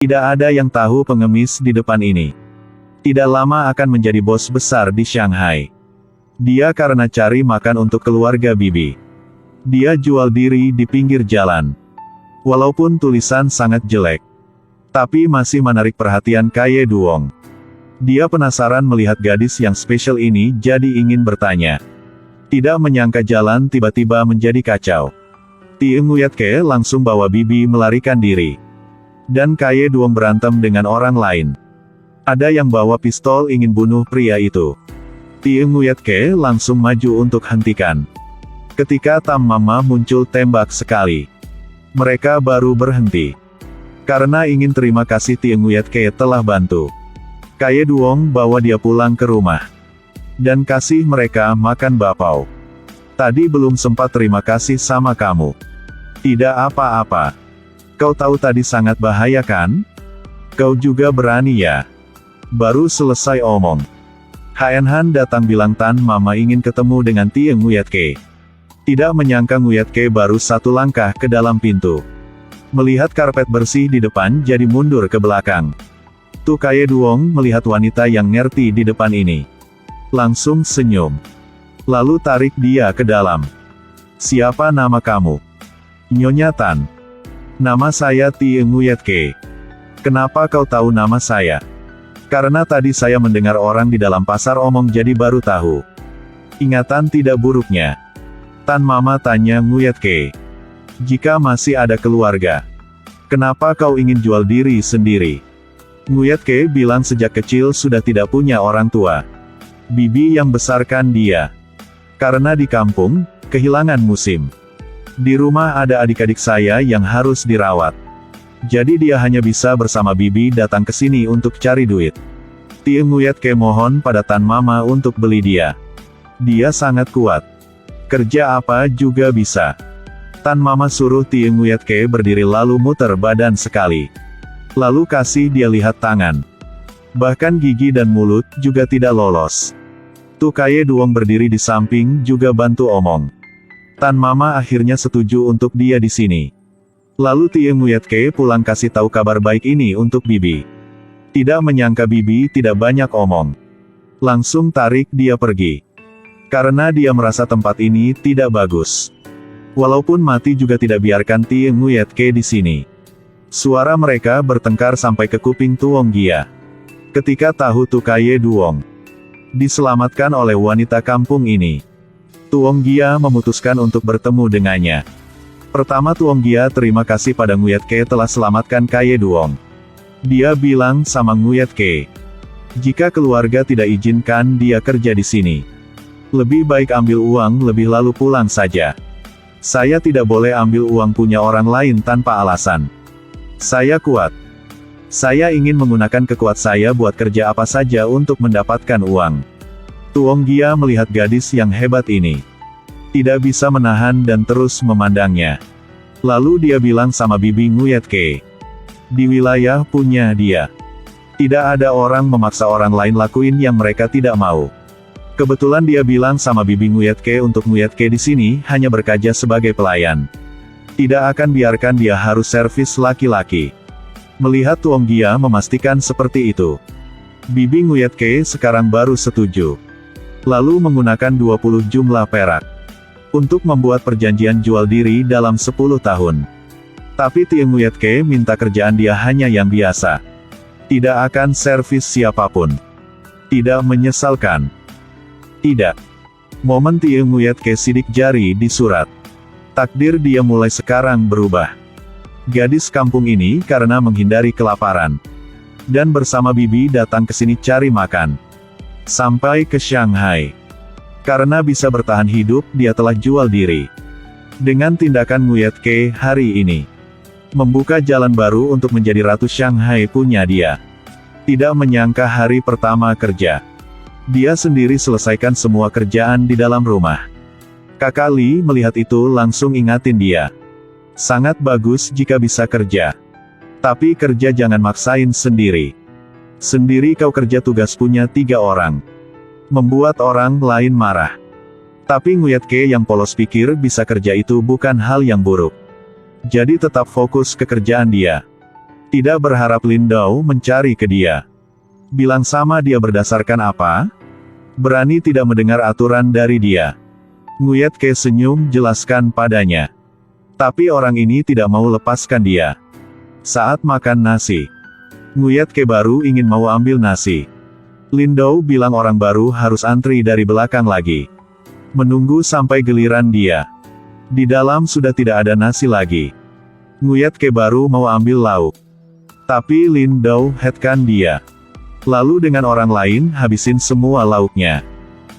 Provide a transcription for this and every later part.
Tidak ada yang tahu pengemis di depan ini. Tidak lama akan menjadi bos besar di Shanghai. Dia karena cari makan untuk keluarga bibi. Dia jual diri di pinggir jalan. Walaupun tulisan sangat jelek, tapi masih menarik perhatian Kaye Duong. Dia penasaran melihat gadis yang spesial ini jadi ingin bertanya. Tidak menyangka jalan tiba-tiba menjadi kacau. Tie Nguyat Ke langsung bawa bibi melarikan diri. Dan Kaye Duong berantem dengan orang lain. Ada yang bawa pistol ingin bunuh pria itu. Tie Nguyat Ke langsung maju untuk hentikan. Ketika Tam Mama muncul tembak sekali. Mereka baru berhenti. Karena ingin terima kasih Tie Nguyat Ke telah bantu. Kaye Duong bawa dia pulang ke rumah. Dan kasih mereka makan bapau. Tadi belum sempat terima kasih sama kamu. Tidak apa-apa. Kau tahu tadi sangat bahaya kan? Kau juga berani ya? Baru selesai omong. Han Han datang bilang Tan Mama ingin ketemu dengan Tie Nguyat Ke. Tidak menyangka Nguyat Ke baru satu langkah ke dalam pintu. Melihat karpet bersih di depan jadi mundur ke belakang. Tu Kaye Duong melihat wanita yang ngerti di depan ini. Langsung senyum. Lalu tarik dia ke dalam. Siapa nama kamu? Nyonya Tan. Nama saya Tie Nguyat Ke. Kenapa kau tahu nama saya? Karena tadi saya mendengar orang di dalam pasar omong jadi baru tahu. Ingatan tidak buruknya. Tan Mama tanya Nguyat Ke. Jika masih ada keluarga, kenapa kau ingin jual diri sendiri? Nguyat Ke bilang sejak kecil sudah tidak punya orang tua. Bibi yang besarkan dia. Karena di kampung, kehilangan musim. Di rumah ada adik-adik saya yang harus dirawat. Jadi dia hanya bisa bersama bibi datang ke sini untuk cari duit. Tie Nguyat Ke mohon pada Tan Mama untuk beli dia. Dia sangat kuat. Kerja apa juga bisa. Tan Mama suruh Tie Nguyat Ke berdiri lalu muter badan sekali. Lalu kasih dia lihat tangan. Bahkan gigi dan mulut juga tidak lolos. Tu Kaye Duong berdiri di samping juga bantu omong. Tan Mama akhirnya setuju untuk dia di sini. Lalu Tie Nguyat Ke pulang kasih tahu kabar baik ini untuk bibi. Tidak menyangka bibi tidak banyak omong. Langsung tarik dia pergi. Karena dia merasa tempat ini tidak bagus. Walaupun mati juga tidak biarkan Tie Nguyat Ke di sini. Suara mereka bertengkar sampai ke kuping Tuong Gia. Ketika tahu Tu Kaye Duong diselamatkan oleh wanita kampung ini, Tuong Gia memutuskan untuk bertemu dengannya. Pertama Tuong Gia terima kasih pada Nguyat Ke telah selamatkan Kaye Duong. Dia bilang sama Nguyat Ke, jika keluarga tidak izinkan dia kerja di sini, lebih baik ambil uang lebih lalu pulang saja. Saya tidak boleh ambil uang punya orang lain tanpa alasan. Saya kuat. Saya ingin menggunakan kekuatan saya buat kerja apa saja untuk mendapatkan uang. Tuong Gia melihat gadis yang hebat ini. Tidak bisa menahan dan terus memandangnya. Lalu dia bilang sama bibi Nguyat Ke. Di wilayah punya dia. Tidak ada orang memaksa orang lain lakuin yang mereka tidak mau. Kebetulan dia bilang sama bibi Nguyat Ke untuk Nguyat Ke di sini hanya berkaja sebagai pelayan. Tidak akan biarkan dia harus servis laki-laki. Melihat Tuong Gia memastikan seperti itu. Bibi Nguyat Ke sekarang baru setuju. Lalu menggunakan 20 jumlah perak. Untuk membuat perjanjian jual diri dalam 10 tahun. Tapi Tie Nguyat Ke minta kerjaan dia hanya yang biasa. Tidak akan servis siapapun. Tidak menyesalkan. Tidak. Momen Tie Nguyat Ke sidik jari di surat. Takdir dia mulai sekarang berubah. Gadis kampung ini karena menghindari kelaparan. Dan bersama bibi datang ke sini cari makan. Sampai ke Shanghai. Karena bisa bertahan hidup, dia telah jual diri. Dengan tindakan Nguyat Ke hari ini. Membuka jalan baru untuk menjadi Ratu Shanghai punya dia. Tidak menyangka hari pertama kerja. Dia sendiri selesaikan semua kerjaan di dalam rumah. Kakak Li melihat itu langsung ingatin dia. Sangat bagus jika bisa kerja. Tapi kerja jangan maksain sendiri. Sendiri kau kerja tugas punya 3 orang. Membuat orang lain marah. Tapi Nguyat Ke yang polos pikir bisa kerja itu bukan hal yang buruk. Jadi tetap fokus ke kerjaan dia. Tidak berharap Lin Dao mencari ke dia. Bilang sama dia berdasarkan apa? Berani tidak mendengar aturan dari dia. Nguyet Ke senyum jelaskan padanya. Tapi orang ini tidak mau lepaskan dia. Saat makan nasi, Nguyet Ke baru ingin mau ambil nasi. Lin Dao bilang orang baru harus antri dari belakang lagi. Menunggu sampai giliran dia. Di dalam sudah tidak ada nasi lagi. Nguyet Ke baru mau ambil lauk. Tapi Lin Dao headkan dia. Lalu dengan orang lain habisin semua lauknya.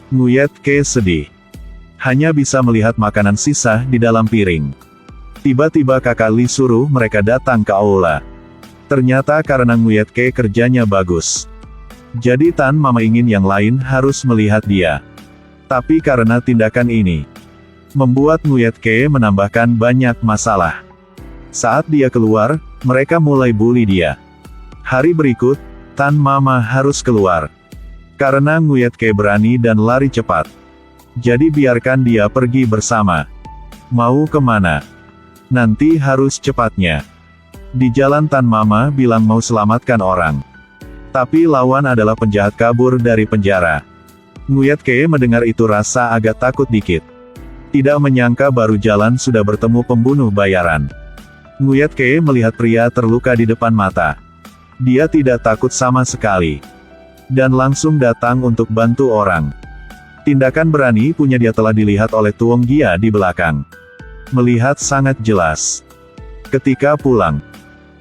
Nguyet Ke sedih. Hanya bisa melihat makanan sisa di dalam piring. Tiba-tiba kakak Li suruh mereka datang ke aula. Ternyata karena Nguyet Ke kerjanya bagus. Jadi Tan Mama ingin yang lain harus melihat dia. Tapi karena tindakan ini, membuat Nguyet Ke menambahkan banyak masalah. Saat dia keluar, mereka mulai bully dia. Hari berikut, Tan Mama harus keluar. Karena Nguyet Ke berani dan lari cepat. Jadi biarkan dia pergi bersama. Mau kemana? Nanti harus cepatnya. Di jalan Tan Mama bilang mau selamatkan orang. Tapi lawan adalah penjahat kabur dari penjara. Nguyet Ke mendengar itu rasa agak takut dikit. Tidak menyangka baru jalan sudah bertemu pembunuh bayaran. Nguyet Ke melihat pria terluka di depan mata. Dia tidak takut sama sekali. Dan langsung datang untuk bantu orang. Tindakan berani punya dia telah dilihat oleh Tuong Gia di belakang. Melihat sangat jelas. Ketika pulang,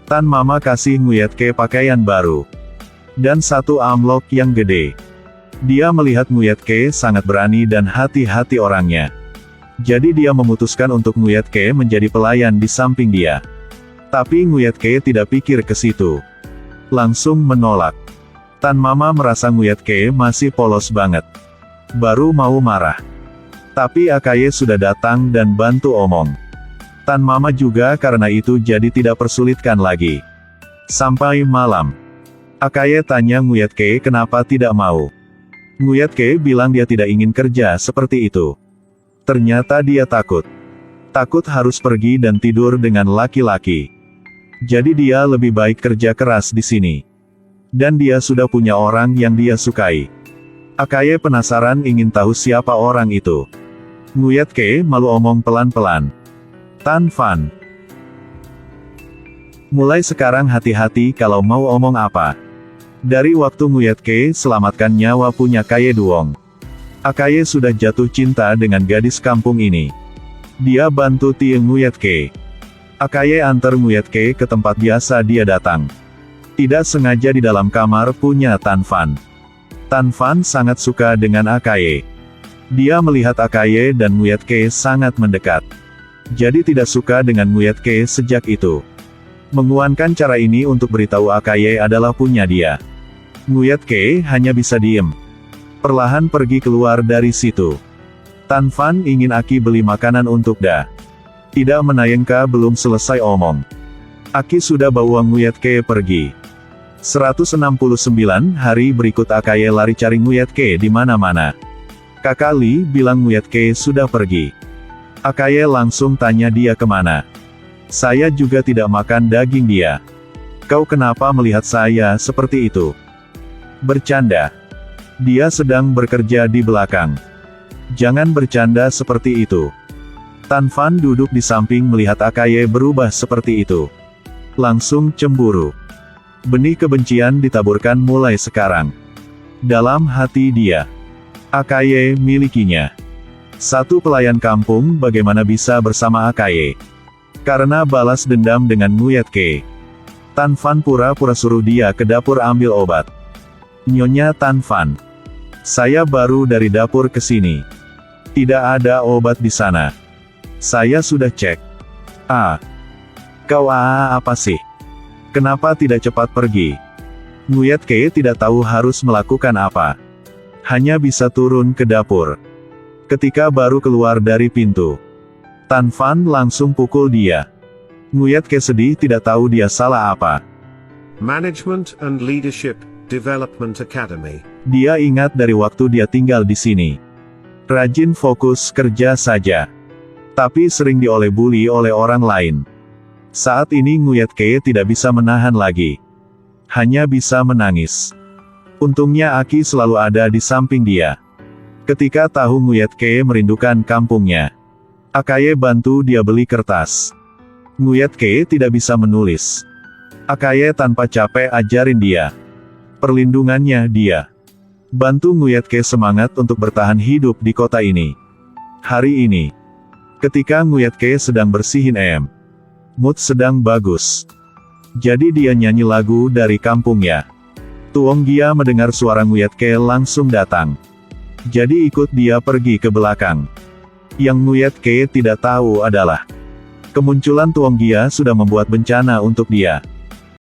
Tan Mama kasih Nguyet Ke pakaian baru. Dan satu amplop yang gede. Dia melihat Nguyet Ke sangat berani dan hati-hati orangnya. Jadi dia memutuskan untuk Nguyet Ke menjadi pelayan di samping dia. Tapi Nguyet Ke tidak pikir ke situ. Langsung menolak. Tan Mama merasa Nguyet Ke masih polos banget. Baru mau marah. Tapi Akaye sudah datang dan bantu omong. Tan Mama juga karena itu jadi tidak persulitkan lagi. Sampai malam, Akaye tanya Nguyet Ke kenapa tidak mau. Nguyet Ke bilang dia tidak ingin kerja seperti itu. Ternyata dia takut. Takut harus pergi dan tidur dengan laki-laki. Jadi dia lebih baik kerja keras di sini. Dan dia sudah punya orang yang dia sukai. Akaye penasaran ingin tahu siapa orang itu. Nguyet Ke malu omong pelan-pelan. Tan Fan. Mulai sekarang hati-hati kalau mau omong apa. Dari waktu Nguyet Ke selamatkan nyawa punya Kaye Duong. Akaye sudah jatuh cinta dengan gadis kampung ini. Dia bantu Tie Nguyet Ke. Akaye antar Nguyet Ke ke tempat biasa dia datang. Tidak sengaja di dalam kamar punya Tan Fan. Tan Fan sangat suka dengan Akaye. Dia melihat Akaye dan Nguyet Ke sangat mendekat. Jadi tidak suka dengan Nguyet Ke sejak itu. Menguankan cara ini untuk beritahu Akaye adalah punya dia. Nguyet Ke hanya bisa diem. Perlahan pergi keluar dari situ. Tan Fan ingin Aki beli makanan untuk Da. Tidak menayangka belum selesai omong. Aki sudah bawa Nguyet Ke pergi. 169 hari berikut Akaye lari cari Nguyet Ke di mana-mana. Kakak Li bilang Nguyet Ke sudah pergi. Akaye langsung tanya dia kemana. Saya juga tidak makan daging dia. Kau kenapa melihat saya seperti itu? Bercanda. Dia sedang bekerja di belakang. Jangan bercanda seperti itu. Tan Fan duduk di samping melihat Akaye berubah seperti itu. Langsung cemburu. Benih kebencian ditaburkan mulai sekarang. Dalam hati dia. Akaye milikinya. Satu pelayan kampung bagaimana bisa bersama Akaye. Karena balas dendam dengan Nguyet Ke. Tan Fan pura-pura suruh dia ke dapur ambil obat. Nyonya Tan Fan. Saya baru dari dapur ke sini. Tidak ada obat di sana. Saya sudah cek. Kau apa sih? Kenapa tidak cepat pergi? Nguyet Ke tidak tahu harus melakukan apa. Hanya bisa turun ke dapur. Ketika baru keluar dari pintu, Tan Fan langsung pukul dia. Nguyet Ke sedih tidak tahu dia salah apa. Management and Leadership Development Academy. Dia ingat dari waktu dia tinggal di sini. Rajin fokus kerja saja. Tapi sering bully oleh orang lain. Saat ini Nguyet Kee tidak bisa menahan lagi. Hanya bisa menangis. Untungnya Aki selalu ada di samping dia. Ketika tahu Nguyet Kee merindukan kampungnya, Akaye bantu dia beli kertas. Nguyet Kee tidak bisa menulis. Akaye tanpa capek ajarin dia. Perlindungannya dia. Bantu Nguyet Kee semangat untuk bertahan hidup di kota ini. Hari ini, ketika Nguyet Kee sedang bersihin mood sedang bagus. Jadi dia nyanyi lagu dari kampungnya. Tuong Gia mendengar suara Nguyet Kee langsung datang. Jadi ikut dia pergi ke belakang. Yang Nguyet Kee tidak tahu adalah, kemunculan Tuong Gia sudah membuat bencana untuk dia.